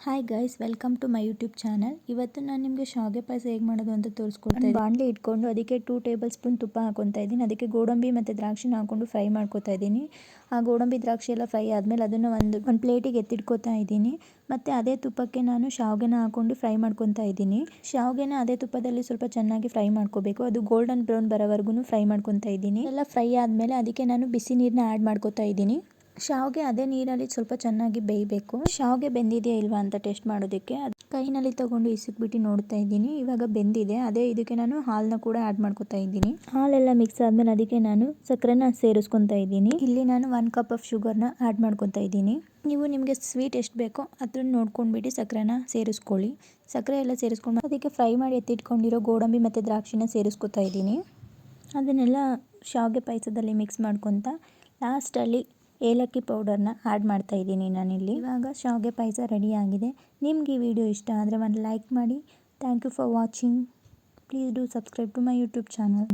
Hi guys, welcome to my YouTube channel. ಇವತ್ತು ನಾನು ನಿಮಗೆ ಶಾವಿಗೆ ಪಾಯಸ ಹೇಗೆ ಮಾಡೋದು ಅಂತ ತೋರಿಸ್ಕೊಡ್ತಾ ಇದ್ದೀನಿ. ಬಾಣಲೆ ಇಟ್ಕೊಂಡು ಅದಕ್ಕೆ 2 ಟೇಬಲ್ ಸ್ಪೂನ್ ತುಪ್ಪ ಹಾಕೊತಾ ಇದ್ದೀನಿ. ಅದಕ್ಕೆ ಗೋಡಂಬಿ ಮತ್ತು ದ್ರಾಕ್ಷಿನ ಹಾಕೊಂಡು ಫ್ರೈ ಮಾಡ್ಕೊತಾ ಇದ್ದೀನಿ. ಆ ಗೋಡಂಬಿ ದ್ರಾಕ್ಷಿ ಎಲ್ಲ ಫ್ರೈ ಆದಮೇಲೆ ಅದನ್ನು ಒಂದು ಪ್ಲೇಟಿಗೆ ಎತ್ತಿಟ್ಕೊತಾ ಇದ್ದೀನಿ. ಮತ್ತು ಅದೇ ತುಪ್ಪಕ್ಕೆ ನಾನು ಶಾವಿಗೆನ ಹಾಕೊಂಡು ಫ್ರೈ ಮಾಡ್ಕೊತಾ ಇದ್ದೀನಿ. ಶಾವಿಗೆನ ಅದೇ ತುಪ್ಪದಲ್ಲಿ ಸ್ವಲ್ಪ ಚೆನ್ನಾಗಿ ಫ್ರೈ ಮಾಡ್ಕೋಬೇಕು. ಅದು ಗೋಲ್ಡನ್ ಬ್ರೌನ್ ಬರೋವರೆಗೂ ಫ್ರೈ ಮಾಡ್ಕೊತಾ ಇದ್ದೀನಿ. ಎಲ್ಲ ಫ್ರೈ ಆದಮೇಲೆ ಅದಕ್ಕೆ ನಾನು ಬಿಸಿ ನೀರನ್ನ ಆ್ಯಡ್ ಮಾಡ್ಕೊತಾ ಇದ್ದೀನಿ. ಶಾವಿಗೆ ಅದೇ ನೀರಲ್ಲಿ ಸ್ವಲ್ಪ ಚೆನ್ನಾಗಿ ಬೇಯಬೇಕು. ಶಾವಿಗೆ ಬೆಂದಿದೆಯಾ ಇಲ್ವಾ ಅಂತ ಟೆಸ್ಟ್ ಮಾಡೋದಕ್ಕೆ ಕೈನಲ್ಲಿ ತಗೊಂಡು ಇಸುಕ್ಬಿಟ್ಟು ನೋಡ್ತಾ ಇದ್ದೀನಿ. ಇವಾಗ ಬೆಂದಿದೆ. ಅದೇ ಇದಕ್ಕೆ ನಾನು ಹಾಲನ್ನ ಕೂಡ ಆ್ಯಡ್ ಮಾಡ್ಕೊತಾ ಇದ್ದೀನಿ. ಹಾಲೆಲ್ಲ ಮಿಕ್ಸ್ ಆದಮೇಲೆ ಅದಕ್ಕೆ ನಾನು ಸಕ್ಕರೆನ ಸೇರಿಸ್ಕೊತಾ ಇದ್ದೀನಿ. ಇಲ್ಲಿ ನಾನು 1 ಕಪ್ ಆಫ್ ಶುಗರ್ನ ಆ್ಯಡ್ ಮಾಡ್ಕೊತಾ ಇದ್ದೀನಿ. ನೀವು ನಿಮಗೆ ಸ್ವೀಟ್ ಎಷ್ಟು ಬೇಕೋ ಅದನ್ನು ನೋಡ್ಕೊಂಡ್ಬಿಟ್ಟು ಸಕ್ಕರೆನ ಸೇರಿಸ್ಕೊಳ್ಳಿ. ಸಕ್ಕರೆ ಎಲ್ಲ ಸೇರಿಸ್ಕೊಂಡು ಅದಕ್ಕೆ ಫ್ರೈ ಮಾಡಿ ಎತ್ತಿಟ್ಕೊಂಡಿರೋ ಗೋಡಂಬಿ ಮತ್ತು ದ್ರಾಕ್ಷಿನ ಸೇರಿಸ್ಕೊತಾ ಇದ್ದೀನಿ. ಅದನ್ನೆಲ್ಲ ಶಾವಿಗೆ ಪಾಯಸದಲ್ಲಿ ಮಿಕ್ಸ್ ಮಾಡ್ಕೊತಾ ಲಾಸ್ಟಲ್ಲಿ ಏಲಕ್ಕಿ ಪೌಡರ್ನ ಆ್ಯಡ್ ಮಾಡ್ತಾ ಇದ್ದೀನಿ ನಾನಿಲ್ಲಿ. ಇವಾಗ ಶಾವಿಗೆ ಪಾಯಸ ರೆಡಿ ಆಗಿದೆ. ನಿಮ್ಗೆ ಈ ವಿಡಿಯೋ ಇಷ್ಟ ಆದರೆ ಒಂದು ಲೈಕ್ ಮಾಡಿ. Thank you for watching. Please do subscribe to my YouTube channel.